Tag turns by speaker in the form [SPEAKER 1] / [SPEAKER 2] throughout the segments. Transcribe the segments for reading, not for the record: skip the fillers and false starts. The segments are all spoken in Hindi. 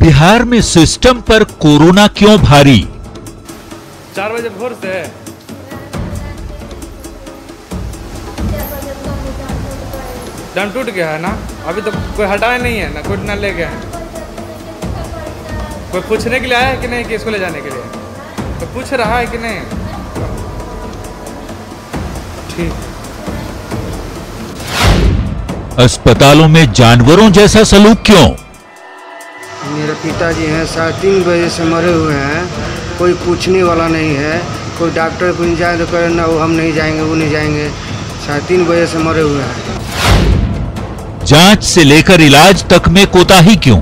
[SPEAKER 1] बिहार में सिस्टम पर कोरोना क्यों भारी?
[SPEAKER 2] 4 बजे भोर से डंड टूट गया है ना, अभी तो कोई हटाया नहीं है ना, कोई ना ले गया है। कोई पूछने के लिए आया है कि नहीं कि इसको ले जाने के लिए? तो पूछ रहा है कि नहीं? ठीक।
[SPEAKER 1] अस्पतालों में जानवरों जैसा सलूक क्यों?
[SPEAKER 3] मेरे पिताजी हैं 3:30 बजे से मरे हुए हैं, कोई पूछने वाला नहीं है। कोई डॉक्टर को जाए तो करे ना, वो हम नहीं जाएंगे, वो नहीं जाएंगे। 3:30 बजे से मरे हुए हैं।
[SPEAKER 1] जांच से लेकर इलाज तक में कोताही क्यों?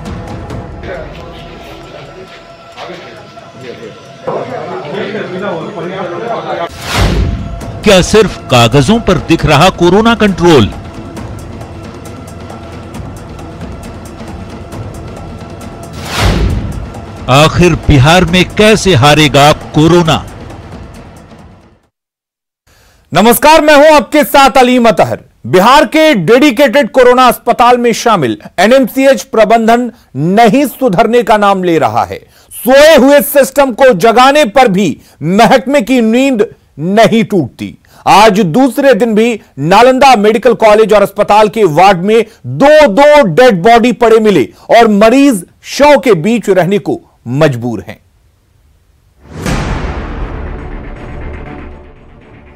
[SPEAKER 1] क्या सिर्फ कागजों पर दिख रहा कोरोना कंट्रोल? आखिर बिहार में कैसे हारेगा कोरोना?
[SPEAKER 4] नमस्कार, मैं हूं आपके साथ अलीम अतहर। बिहार के डेडिकेटेड कोरोना अस्पताल में शामिल एनएमसीएच प्रबंधन नहीं सुधरने का नाम ले रहा है। सोए हुए सिस्टम को जगाने पर भी महकमे की नींद नहीं टूटती। आज दूसरे दिन भी नालंदा मेडिकल कॉलेज और अस्पताल के वार्ड में दो डेड बॉडी पड़े मिले और मरीज शव के बीच रहने को मजबूर हैं।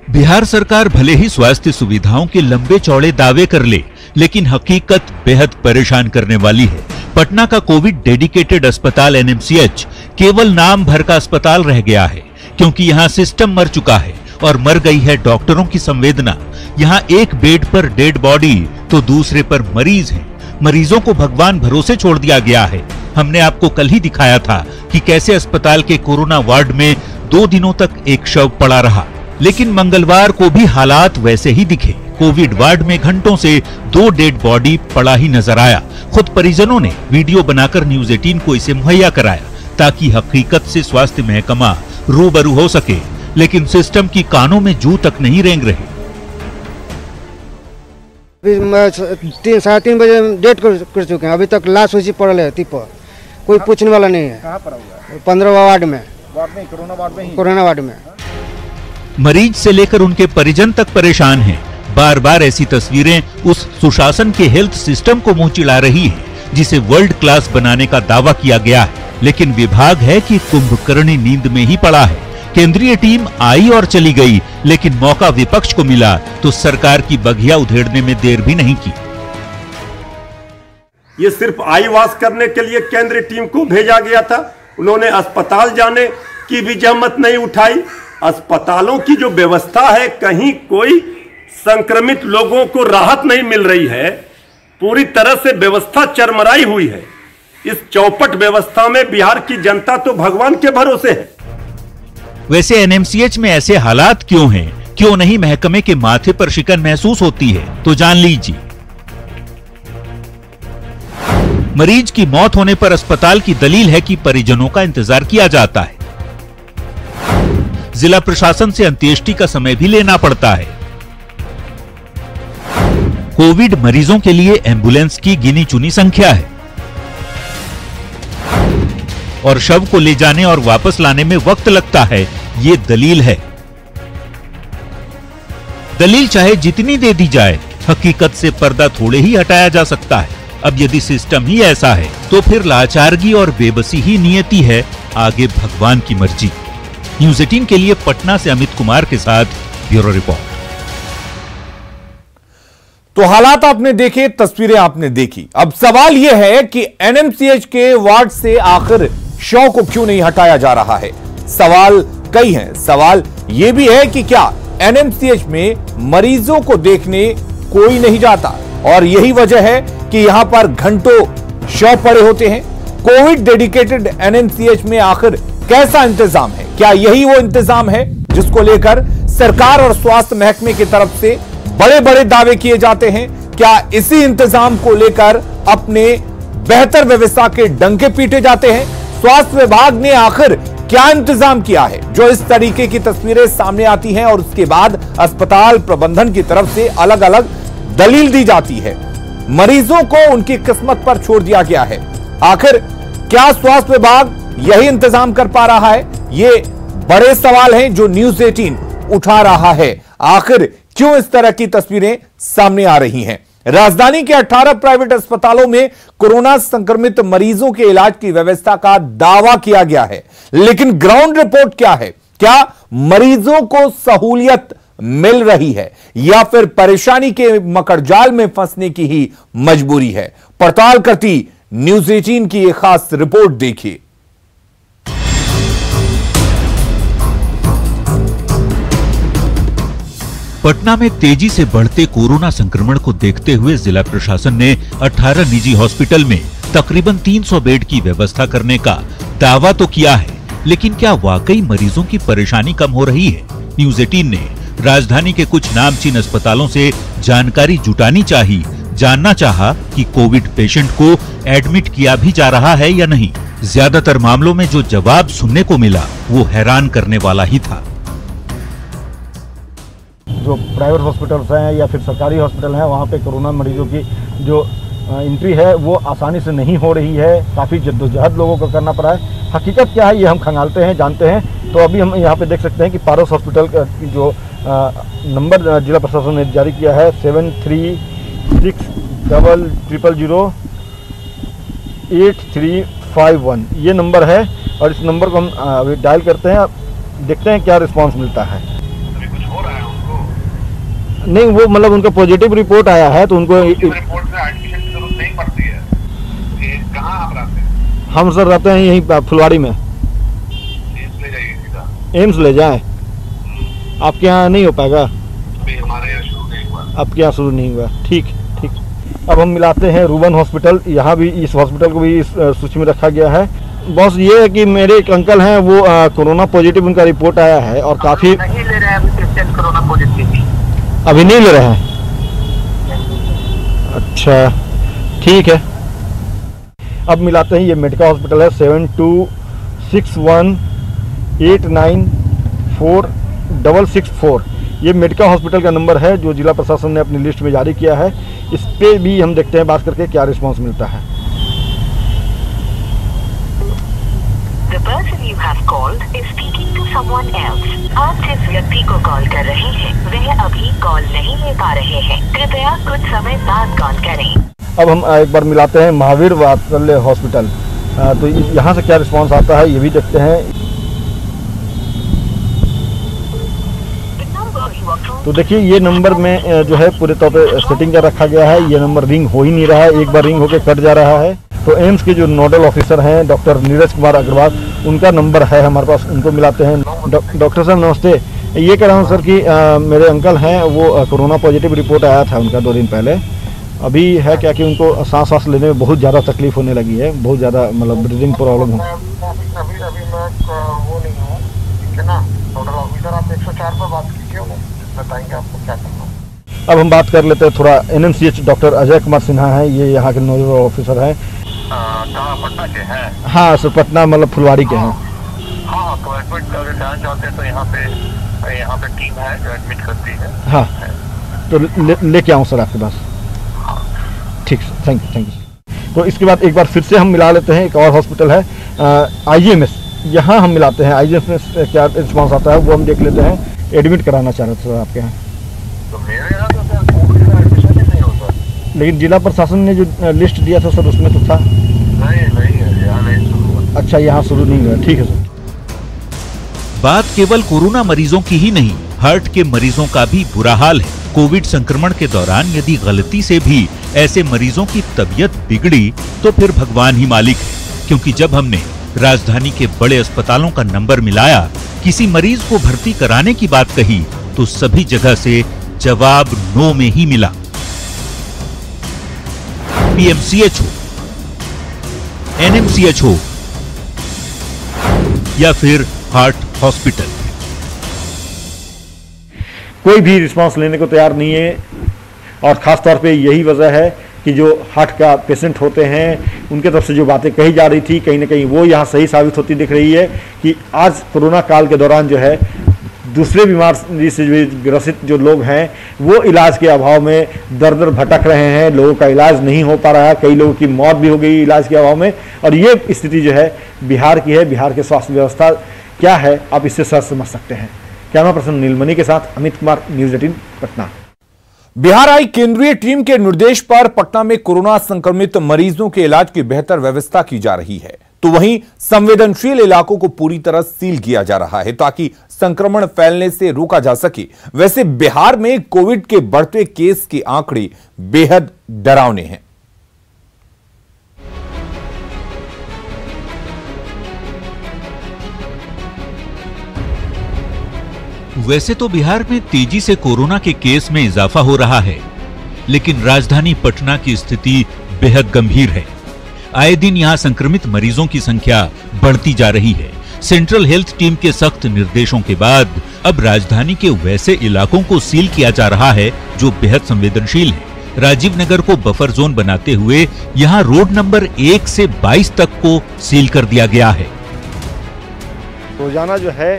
[SPEAKER 1] बिहार सरकार भले ही स्वास्थ्य सुविधाओं के लंबे चौड़े दावे कर ले, लेकिन हकीकत बेहद परेशान करने वाली है। पटना का कोविड डेडिकेटेड अस्पताल एनएमसीएच केवल नाम भर का अस्पताल रह गया है, क्योंकि यहां सिस्टम मर चुका है और मर गई है डॉक्टरों की संवेदना। यहां एक बेड पर डेड बॉडी तो दूसरे पर मरीज है। मरीजों को भगवान भरोसे छोड़ दिया गया है। हमने आपको कल ही दिखाया था कि कैसे अस्पताल के कोरोना वार्ड में 2 दिनों तक एक शव पड़ा रहा, लेकिन मंगलवार को भी हालात वैसे ही दिखे। कोविड वार्ड में घंटों से 2 डेड बॉडी पड़ा ही नजर आया। खुद परिजनों ने वीडियो बनाकर न्यूज़ 18 को इसे मुहैया कराया ताकि हकीकत से स्वास्थ्य महकमा रूबरू हो सके, लेकिन सिस्टम की कानों में जू तक नहीं रेंग रहे।
[SPEAKER 3] 3:30 बजे डेट कर चुके हैं, अभी तक लाश वैसी पड़ल है ती पर, कोई पूछने वाला नहीं है। कहाँ पड़ा हुआ है? 15वां वार्ड में, कोरोना वार्ड में।
[SPEAKER 1] मरीज से लेकर उनके परिजन तक परेशान हैं। बार बार ऐसी तस्वीरें उस सुशासन के हेल्थ सिस्टम को मुंह चिढ़ा रही है जिसे वर्ल्ड क्लास बनाने का दावा किया गया है, लेकिन विभाग है कि कुंभकर्णी नींद में ही पड़ा है। केंद्रीय टीम आई और चली गई, लेकिन मौका विपक्ष को मिला तो सरकार की बघिया उधेड़ने में देर भी नहीं की।
[SPEAKER 5] ये सिर्फ आई वाश करने के लिए केंद्रीय टीम को भेजा गया था। उन्होंने अस्पताल जाने की भी जहमत नहीं उठाई। अस्पतालों की जो व्यवस्था है, कहीं कोई संक्रमित लोगों को राहत नहीं मिल रही है। पूरी तरह से व्यवस्था चरमराई हुई है। इस चौपट व्यवस्था में बिहार की जनता तो भगवान के भरोसे है।
[SPEAKER 1] वैसे एनएमसीएच में ऐसे हालात क्यों हैं? क्यों नहीं महकमे के माथे पर शिकन महसूस होती है? तो जान लीजिए। मरीज की मौत होने पर अस्पताल की दलील है कि परिजनों का इंतजार किया जाता है। जिला प्रशासन से अंत्येष्टि का समय भी लेना पड़ता है। कोविड मरीजों के लिए एम्बुलेंस की गिनी चुनी संख्या है और शव को ले जाने और वापस लाने में वक्त लगता है, ये दलील है। दलील चाहे जितनी दे दी जाए, हकीकत से पर्दा थोड़े ही हटाया जा सकता है। अब यदि सिस्टम ही ऐसा है तो फिर लाचारगी और बेबसी ही नियति है, आगे भगवान की मर्जी। न्यूज़ 18 के लिए पटना से अमित कुमार के साथ ब्यूरो रिपोर्ट।
[SPEAKER 4] तो हालात आपने देखे, तस्वीरें आपने देखी। अब सवाल यह है कि एनएमसीएच के वार्ड से आखिर शव को क्यों नहीं हटाया जा रहा है? सवाल कई हैं। सवाल यह भी है कि क्या एनएमसीएच में मरीजों को देखने कोई नहीं जाता, और यही वजह है कि यहां पर घंटों शव पड़े होते हैं। कोविड डेडिकेटेड एनएमसीएच में आखिर कैसा इंतजाम है? क्या यही वो इंतजाम है जिसको लेकर सरकार और स्वास्थ्य महकमे की तरफ से बड़े बड़े दावे किए जाते हैं? क्या इसी इंतजाम को लेकर अपने बेहतर व्यवस्था के डंके पीटे जाते हैं? स्वास्थ्य विभाग ने आखिर क्या इंतजाम किया है जो इस तरीके की तस्वीरें सामने आती हैं और उसके बाद अस्पताल प्रबंधन की तरफ से अलग अलग दलील दी जाती है? मरीजों को उनकी किस्मत पर छोड़ दिया गया है। आखिर क्या स्वास्थ्य विभाग यही इंतजाम कर पा रहा है? ये बड़े सवाल हैं जो न्यूज 18 उठा रहा है। आखिर क्यों इस तरह की तस्वीरें सामने आ रही हैं? राजधानी के 18 प्राइवेट अस्पतालों में कोरोना संक्रमित मरीजों के इलाज की व्यवस्था का दावा किया गया है, लेकिन ग्राउंड रिपोर्ट क्या है? क्या मरीजों को सहूलियत मिल रही है या फिर परेशानी के मकड़जाल में फंसने की ही मजबूरी है? पड़ताल करती न्यूज 18 की एक खास रिपोर्ट देखिए।
[SPEAKER 1] पटना में तेजी से बढ़ते कोरोना संक्रमण को देखते हुए जिला प्रशासन ने 18 निजी हॉस्पिटल में तकरीबन 300 बेड की व्यवस्था करने का दावा तो किया है, लेकिन क्या वाकई मरीजों की परेशानी कम हो रही है? न्यूज 18 ने राजधानी के कुछ नामचीन अस्पतालों से जानकारी जुटानी चाहिए, जानना चाहा कि कोविड पेशेंट को एडमिट किया भी जा रहा है या नहीं। ज्यादातर मामलों में जो जवाब सुनने को मिला वो हैरान करने वाला ही था।
[SPEAKER 6] जो प्राइवेट हॉस्पिटल्स हैं या फिर सरकारी हॉस्पिटल हैं, वहाँ पे कोरोना मरीजों की जो एंट्री है वो आसानी से नहीं हो रही है। काफ़ी जद्दोजहद लोगों को करना पड़ा है। हकीकत क्या है ये हम खंगालते हैं, जानते हैं। तो अभी हम यहाँ पे देख सकते हैं कि पारस हॉस्पिटल का जो नंबर जिला प्रशासन ने जारी किया है 7360008351 ये नंबर है, और इस नंबर को हम अभी डायल करते हैं, देखते हैं क्या रिस्पांस मिलता है। नहीं, वो मतलब उनका पॉजिटिव रिपोर्ट आया है तो उनको रिपोर्ट से एडमिशन की जरूरत नहीं पड़ती है। कहाँ आप रहते हैं? हम सर रहते हैं यहीं फुलवाड़ी में। एम्स ले जाइए सीधा। एम्स ले जाएं? आपके यहाँ नहीं हो पाएगा? अभी हमारे यहाँ शुरू नहीं हुआ। आपके यहाँ शुरू नहीं हुआ? ठीक ठीक। अब हम मिलाते हैं रूबन हॉस्पिटल। यहाँ भी इस हॉस्पिटल को भी इस सूची में रखा गया है। बस ये है कि मेरे एक अंकल हैं, वो कोरोना पॉजिटिव उनका रिपोर्ट आया है और काफ़ी नहीं ले रहे हैं पेशेंट कोरोना पॉजिटिव। अभी नहीं ले रहे हैं? अच्छा ठीक है। अब मिलाते हैं, ये मेडिका हॉस्पिटल है 7261894664। ये मेडिका हॉस्पिटल का नंबर है जो जिला प्रशासन ने अपनी लिस्ट में जारी किया है। इस पे भी हम देखते हैं बात करके क्या रिस्पांस मिलता है। The person you have called is speaking to someone else. आप जिस व्यक्ति को कॉल कर रहे हैं वह अभी कॉल नहीं ले पा रहे हैं, कृपया कुछ समय बाद कॉल करें। अब हम एक बार मिलाते हैं महावीर वात्सल्य हॉस्पिटल। तो यहाँ से क्या रिस्पांस आता है ये भी देखते हैं। तो देखिए ये नंबर में जो है पूरे तौर पे सेटिंग कर रखा गया है। ये नंबर रिंग हो ही नहीं रहा है, एक बार रिंग होकर कट जा रहा है। तो एम्स के जो नोडल ऑफिसर हैं डॉक्टर नीरज कुमार अग्रवाल, उनका नंबर है हमारे पास, उनको मिलाते हैं। डॉक्टर साहब नमस्ते। ये कह रहा हूँ सर कि मेरे अंकल हैं, वो कोरोना पॉजिटिव रिपोर्ट आया था उनका 2 दिन पहले। अभी है क्या कि उनको सांस लेने में बहुत ज़्यादा तकलीफ होने लगी है, बहुत ज़्यादा मतलब ब्रीदिंग प्रॉब्लम हो। अभी मैं वो नहीं हूँ, ठीक है ना। नोडल ऑफिसर आप 104 पर बात कीजिए, बताएंगे आपको क्या करना। अब हम बात कर लेते हैं थोड़ा NMCH डॉक्टर अजय कुमार सिन्हा हैं, ये यहाँ के नोडल ऑफिसर हैं। कहाँ पटना के हैं? हाँ सर, पटना मतलब फुलवाड़ी के हैं। हाँ तो एडमिट अगर जाना चाहते हैं तो यहाँ पे टीम है जो एडमिट करती है। हाँ तो लेके आऊँ सर आपके पास? ठीक सर, थैंक यू। तो इसके बाद एक बार फिर से हम मिला लेते हैं, एक और हॉस्पिटल है IGMS। यहाँ हम मिलाते हैं IGMS में क्या रिस्पॉन्स आता है वो हम देख लेते हैं। एडमिट कराना चाह रहे थे सर आपके यहाँ? तो मेरे यहाँ तो सर कोविड का एडमिशन ही नहीं होता। लेकिन जिला प्रशासन ने जो लिस्ट दिया था सर उसमें तो था। नहीं है, यहाँ नहीं शुरू हुआ। अच्छा, यहाँ शुरू नहीं हुआ, ठीक है सर।
[SPEAKER 1] बात केवल कोरोना मरीजों की ही नहीं, हार्ट के मरीजों का भी बुरा हाल है। कोविड संक्रमण के दौरान यदि गलती से भी ऐसे मरीजों की तबीयत बिगड़ी तो फिर भगवान ही मालिक है, क्योंकि जब हमने राजधानी के बड़े अस्पतालों का नंबर मिलाया, किसी मरीज को भर्ती कराने की बात कही तो सभी जगह से जवाब नो में ही मिला। PMCH हो, NMCH हो या फिर हार्ट हॉस्पिटल,
[SPEAKER 6] कोई भी रिस्पांस लेने को तैयार नहीं है। और खास तौर पे यही वजह है कि जो हार्ट का पेशेंट होते हैं उनके तरफ से जो बातें कही जा रही थी, कहीं ना कहीं वो यहाँ सही साबित होती दिख रही है कि आज कोरोना काल के दौरान जो है दूसरे बीमारी से ग्रसित जो लोग हैं वो इलाज के अभाव में दर दर भटक रहे हैं, लोगों का इलाज नहीं हो पा रहा है, कई लोगों की मौत भी हो गई इलाज के अभाव में। और ये स्थिति जो है बिहार की है। बिहार के स्वास्थ्य व्यवस्था क्या है, आप इससे सहज समझ सकते हैं। कैमरा पर्सन नीलमणि के साथ अमित कुमार, न्यूज़ 18 पटना।
[SPEAKER 4] बिहार आई केंद्रीय टीम के निर्देश पर पटना में कोरोना संक्रमित मरीजों के इलाज की बेहतर व्यवस्था की जा रही है, तो वहीं संवेदनशील इलाकों को पूरी तरह सील किया जा रहा है ताकि संक्रमण फैलने से रोका जा सके। वैसे बिहार में कोविड के बढ़ते केस के आंकड़े बेहद डरावने हैं।
[SPEAKER 1] वैसे तो बिहार में तेजी से कोरोना के केस में इजाफा हो रहा है, लेकिन राजधानी पटना की स्थिति बेहद गंभीर है। आए दिन यहां संक्रमित मरीजों की संख्या बढ़ती जा रही है। सेंट्रल हेल्थ टीम के सख्त निर्देशों के बाद अब राजधानी के वैसे इलाकों को सील किया जा रहा है जो बेहद संवेदनशील है। राजीव नगर को बफर जोन बनाते हुए यहां रोड नंबर 1 से 22 तक को सील कर दिया गया है।
[SPEAKER 6] रोजाना जो है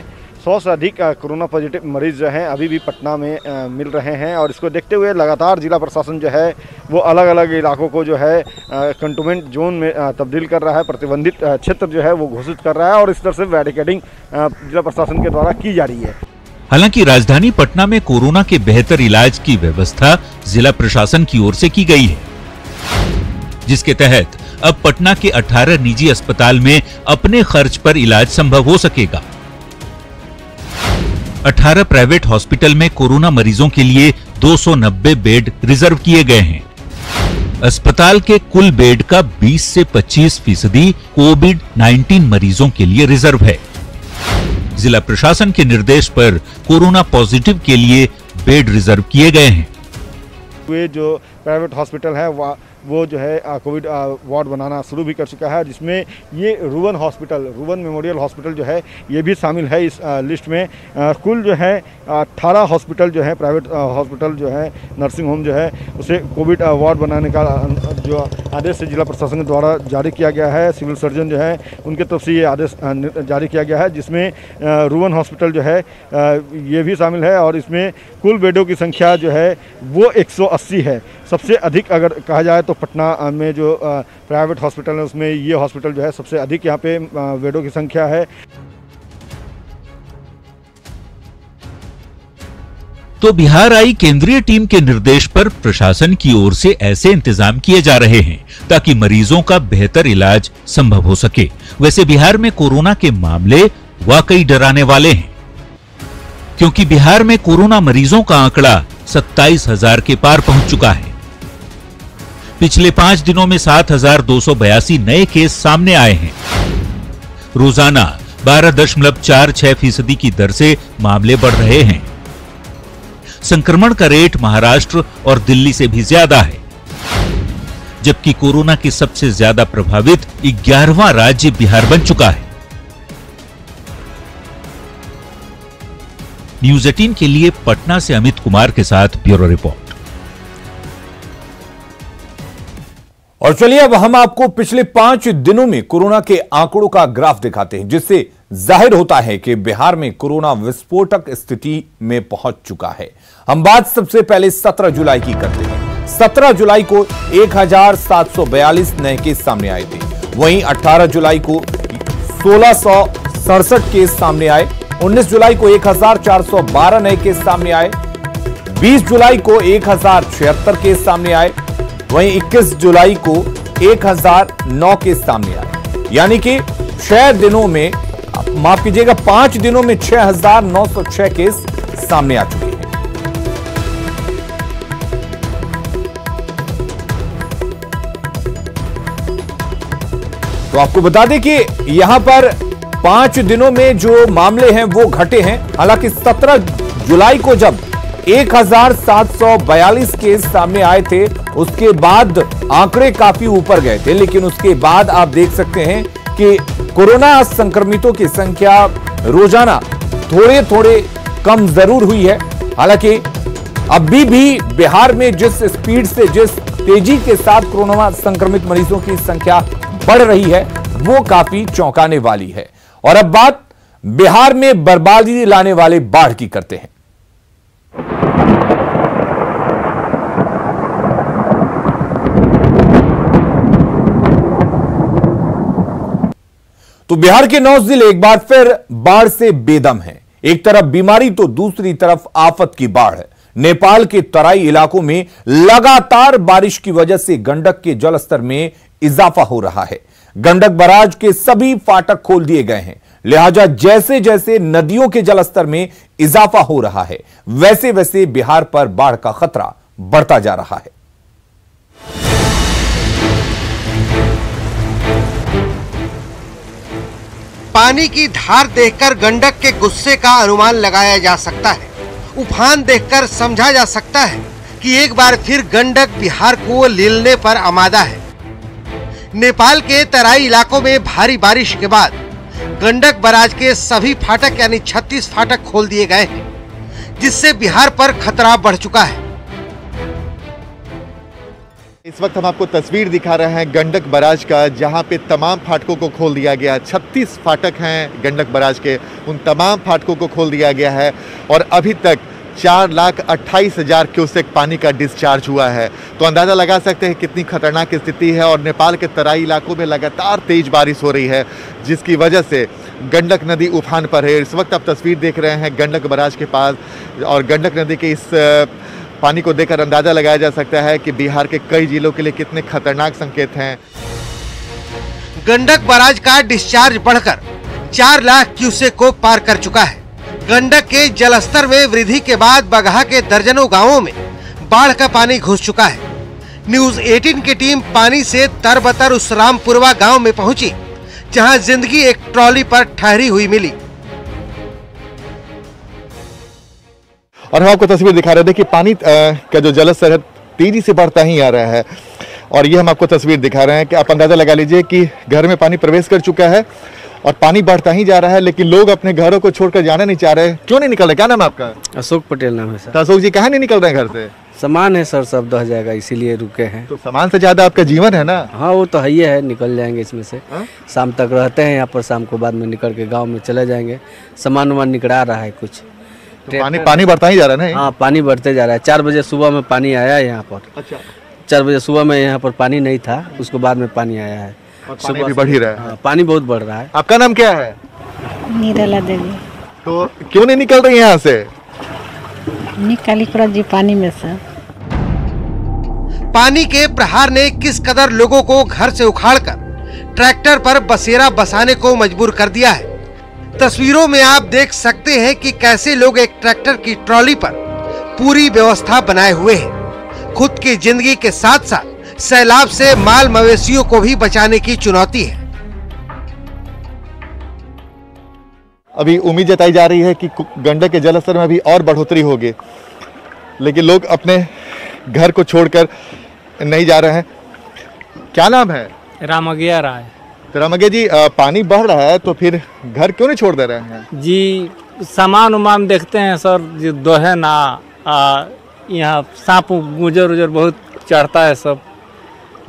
[SPEAKER 6] 100 से अधिक कोरोना पॉजिटिव मरीज जो हैं अभी भी पटना में मिल रहे हैं और इसको देखते हुए लगातार जिला प्रशासन जो है वो अलग अलग इलाकों को जो है कंटेनमेंट जोन में तब्दील कर रहा है, प्रतिबंधित क्षेत्र जो है वो घोषित कर रहा है और इस तरह से बैरिकेडिंग जिला प्रशासन के द्वारा की जा रही है।
[SPEAKER 1] हालांकि राजधानी पटना में कोरोना के बेहतर इलाज की व्यवस्था जिला प्रशासन की ओर से की गई है, जिसके तहत अब पटना के 18 निजी अस्पताल में अपने खर्च पर इलाज संभव हो सकेगा। 18 प्राइवेट हॉस्पिटल में कोरोना मरीजों के लिए 290 बेड रिजर्व किए गए हैं। अस्पताल के कुल बेड का 20 से 25% कोविड-19 मरीजों के लिए रिजर्व है। जिला प्रशासन के निर्देश पर कोरोना पॉजिटिव के लिए बेड रिजर्व किए गए हैं।
[SPEAKER 6] वे जो प्राइवेट हॉस्पिटल है वो जो है कोविड वार्ड बनाना शुरू भी कर चुका है, जिसमें ये रुवन मेमोरियल हॉस्पिटल जो है ये भी शामिल है इस लिस्ट में। कुल जो है 18 हॉस्पिटल जो है प्राइवेट हॉस्पिटल जो है नर्सिंग होम जो है उसे कोविड वार्ड बनाने का जो आदेश जिला प्रशासन के द्वारा जारी किया गया है। सिविल सर्जन जो है उनके तरफ से ये आदेश जारी किया गया है, जिसमें रुवन हॉस्पिटल जो है ये भी शामिल है और इसमें कुल बेडों की संख्या जो है वो 180 है। सबसे अधिक अगर कहा जाए तो पटना में जो प्राइवेट हॉस्पिटल है उसमें ये हॉस्पिटल जो है सबसे अधिक यहाँ पे बेडों की संख्या है।
[SPEAKER 1] तो बिहार आई केंद्रीय टीम के निर्देश पर प्रशासन की ओर से ऐसे इंतजाम किए जा रहे हैं ताकि मरीजों का बेहतर इलाज संभव हो सके। वैसे बिहार में कोरोना के मामले वाकई डराने वाले हैं, क्योंकि बिहार में कोरोना मरीजों का आंकड़ा 27,000 के पार पहुंच चुका है। पिछले 5 दिनों में 7,282 नए केस सामने आए हैं। रोजाना 12.46% की दर से मामले बढ़ रहे हैं। संक्रमण का रेट महाराष्ट्र और दिल्ली से भी ज्यादा है, जबकि कोरोना के सबसे ज्यादा प्रभावित 11वां राज्य बिहार बन चुका है। न्यूज़ 18 के लिए पटना से अमित कुमार के साथ ब्यूरो रिपोर्ट।
[SPEAKER 4] और चलिए अब हम आपको पिछले 5 दिनों में कोरोना के आंकड़ों का ग्राफ दिखाते हैं, जिससे जाहिर होता है कि बिहार में कोरोना विस्फोटक स्थिति में पहुंच चुका है। हम बात सबसे पहले 17 जुलाई की करते हैं। 17 जुलाई को 1,742 नए केस सामने आए थे। वहीं 18 जुलाई को 1,667 केस सामने आए। 19 जुलाई को 1,412 नए केस सामने आए। 20 जुलाई को 1,076 केस सामने आए। वहीं 21 जुलाई को 1,009 केस सामने आए। यानी कि 6 दिनों में, माफ कीजिएगा, 5 दिनों में 6,906 केस सामने आ चुके हैं। तो आपको बता दें कि यहां पर 5 दिनों में जो मामले हैं वो घटे हैं। हालांकि 17 जुलाई को जब 1,742 केस सामने आए थे, उसके बाद आंकड़े काफी ऊपर गए थे, लेकिन उसके बाद आप देख सकते हैं कि कोरोना संक्रमितों की संख्या रोजाना थोड़े थोड़े कम जरूर हुई है। हालांकि अभी भी बिहार में जिस स्पीड से, जिस तेजी के साथ कोरोना संक्रमित मरीजों की संख्या बढ़ रही है वो काफी चौंकाने वाली है। और अब बात बिहार में बर्बादी लाने वाले बाढ़ की करते हैं। तो बिहार के 9 जिले एक बार फिर बाढ़ से बेदम हैं। एक तरफ बीमारी तो दूसरी तरफ आफत की बाढ़ है। नेपाल के तराई इलाकों में लगातार बारिश की वजह से गंडक के जलस्तर में इजाफा हो रहा है। गंडक बराज के सभी फाटक खोल दिए गए हैं, लिहाजा जैसे जैसे नदियों के जलस्तर में इजाफा हो रहा है, वैसे वैसे बिहार पर बाढ़ का खतरा बढ़ता जा रहा है।
[SPEAKER 7] पानी की धार देखकर गंडक के गुस्से का अनुमान लगाया जा सकता है। उफान देखकर समझा जा सकता है कि एक बार फिर गंडक बिहार को लीलने पर आमादा है। नेपाल के तराई इलाकों में भारी बारिश के बाद गंडक बराज के सभी फाटक यानी 36 फाटक खोल दिए गए हैं, जिससे बिहार पर खतरा बढ़ चुका है।
[SPEAKER 8] इस वक्त हम आपको तस्वीर दिखा रहे हैं गंडक बराज का, जहां पे तमाम फाटकों को खोल दिया गया है। 36 फाटक हैं गंडक बराज के, उन तमाम फाटकों को खोल दिया गया है और अभी तक 4,28,000 क्यूसेक पानी का डिस्चार्ज हुआ है। तो अंदाज़ा लगा सकते हैं कितनी खतरनाक स्थिति है। और नेपाल के तराई इलाकों में लगातार तेज बारिश हो रही है, जिसकी वजह से गंडक नदी उफान पर है। इस वक्त आप तस्वीर देख रहे हैं गंडक बराज के पास, और गंडक नदी के इस पानी को देखकर अंदाजा लगाया जा सकता है कि बिहार के कई जिलों के लिए कितने खतरनाक संकेत हैं।
[SPEAKER 7] गंडक बराज का डिस्चार्ज बढ़कर 4 लाख क्यूसेक को पार कर चुका है। गंडक के जलस्तर में वृद्धि के बाद बगहा के दर्जनों गांवों में बाढ़ का पानी घुस चुका है। न्यूज 18 की टीम पानी से तरबतर उस रामपुरवा गांव में पहुंची, जहां जिंदगी एक ट्रॉली पर ठहरी हुई मिली।
[SPEAKER 8] और हम आपको तस्वीर दिखा रहे हैं, देखिए पानी का जो जलस्तर है तेजी से बढ़ता ही आ रहा है। और ये हम आपको तस्वीर दिखा रहे हैं कि आप अंदाजा लगा लीजिए कि घर में पानी प्रवेश कर चुका है और पानी बढ़ता ही जा रहा है, लेकिन लोग अपने घरों को छोड़कर जाना नहीं चाह रहे। क्यों नहीं निकल रहे? क्या नाम है आपका?
[SPEAKER 9] अशोक पटेल नाम है सर।
[SPEAKER 8] तो अशोक जी कहाँ नहीं निकल रहे हैं घर से?
[SPEAKER 9] सामान है सर, सब दह जाएगा इसीलिए रुके हैं।
[SPEAKER 8] तो सामान से ज्यादा आपका जीवन है ना।
[SPEAKER 9] हाँ वो तो है ही है, निकल जाएंगे इसमें से। शाम तक रहते हैं यहाँ पर, शाम को बाद में निकल के गाँव में चले जाएंगे। सामान वामान निकला रहा है कुछ।
[SPEAKER 8] तो पानी बढ़ता ही जा रहा है ना।
[SPEAKER 9] हाँ पानी बढ़ते जा रहा है। 4 बजे सुबह में पानी आया है यहाँ पर।
[SPEAKER 8] अच्छा।
[SPEAKER 9] 4 बजे सुबह में यहाँ पर पानी नहीं था, उसके बाद में पानी आया है।
[SPEAKER 8] पानी भी बढ़ ही रहा है।
[SPEAKER 9] हाँ, पानी बहुत बढ़ रहा है।
[SPEAKER 8] आपका नाम क्या है?
[SPEAKER 10] नीरला देवी।
[SPEAKER 8] तो क्यों नहीं निकल रही यहाँ से?
[SPEAKER 10] निकाली करो जी पानी में से।
[SPEAKER 7] पानी के प्रहार ने किस कदर लोगों को घर से उखाड़कर ट्रैक्टर पर बसेरा बसाने को मजबूर कर दिया है। तस्वीरों में आप देख सकते हैं कि कैसे लोग एक ट्रैक्टर की ट्रॉली पर पूरी व्यवस्था बनाए हुए हैं। खुद की जिंदगी के साथ साथ सैलाब से माल मवेशियों को भी बचाने की चुनौती है।
[SPEAKER 8] अभी उम्मीद जताई जा रही है कि गंडक के जलस्तर में अभी और बढ़ोतरी होगी, लेकिन लोग अपने घर को छोड़कर नहीं जा रहे हैं। क्या नाम है?
[SPEAKER 11] रामगिया राय।
[SPEAKER 8] तो रामगिया जी, पानी बढ़ रहा है तो फिर घर क्यों नहीं छोड़ दे रहे हैं?
[SPEAKER 11] जी सामान उमान देखते हैं सर, जो दोहे ना यहाँ सांप गुजर बहुत चढ़ता है सब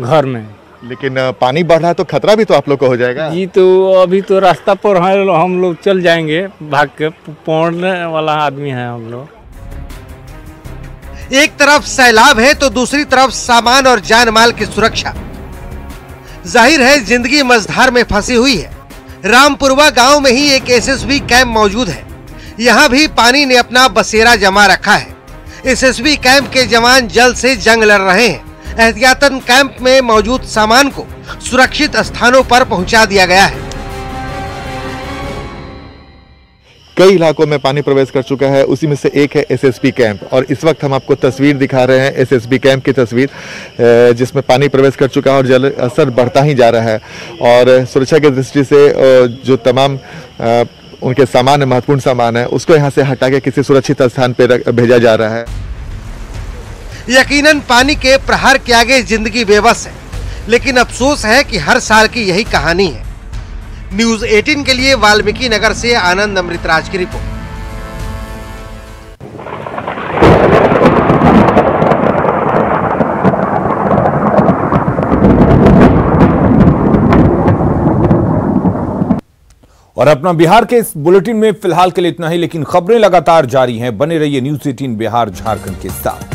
[SPEAKER 11] घर में।
[SPEAKER 8] लेकिन पानी बढ़ रहा है तो खतरा भी तो आप लोग को हो जाएगा।
[SPEAKER 11] जी तो अभी तो रास्ता पर हम लोग चल जाएंगे, भाग के पहुंचने वाला आदमी है हम लोग।
[SPEAKER 7] एक तरफ सैलाब है तो दूसरी तरफ सामान और जान माल की सुरक्षा। जाहिर है जिंदगी मझधार में फंसी हुई है। रामपुरवा गांव में ही एक एसएसबी कैंप मौजूद है। यहां भी पानी ने अपना बसेरा जमा रखा है। एसएसबी कैंप के जवान जल से जंग लड़ रहे हैं। एहतियातन कैंप में मौजूद सामान को सुरक्षित स्थानों पर पहुंचा दिया गया है।
[SPEAKER 8] कई इलाकों में पानी प्रवेश कर चुका है, उसी में से एक है एसएसबी कैंप। और इस वक्त हम आपको तस्वीर दिखा रहे हैं एसएसबी कैंप की तस्वीर, जिसमें पानी प्रवेश कर चुका है और जल स्तर बढ़ता ही जा रहा है। और सुरक्षा की दृष्टि से जो तमाम उनके सामान है, महत्वपूर्ण सामान है, उसको यहाँ से हटा के किसी सुरक्षित स्थान पर भेजा जा रहा है।
[SPEAKER 7] यकीनन पानी के प्रहार के आगे जिंदगी बेबस है, लेकिन अफसोस है कि हर साल की यही कहानी है। न्यूज 18 के लिए वाल्मीकि नगर से आनंद अमृतराज की रिपोर्ट।
[SPEAKER 4] और अपना बिहार के इस बुलेटिन में फिलहाल के लिए इतना ही, लेकिन खबरें लगातार जारी हैं। बने रहिए न्यूज़ 18 बिहार झारखंड के साथ।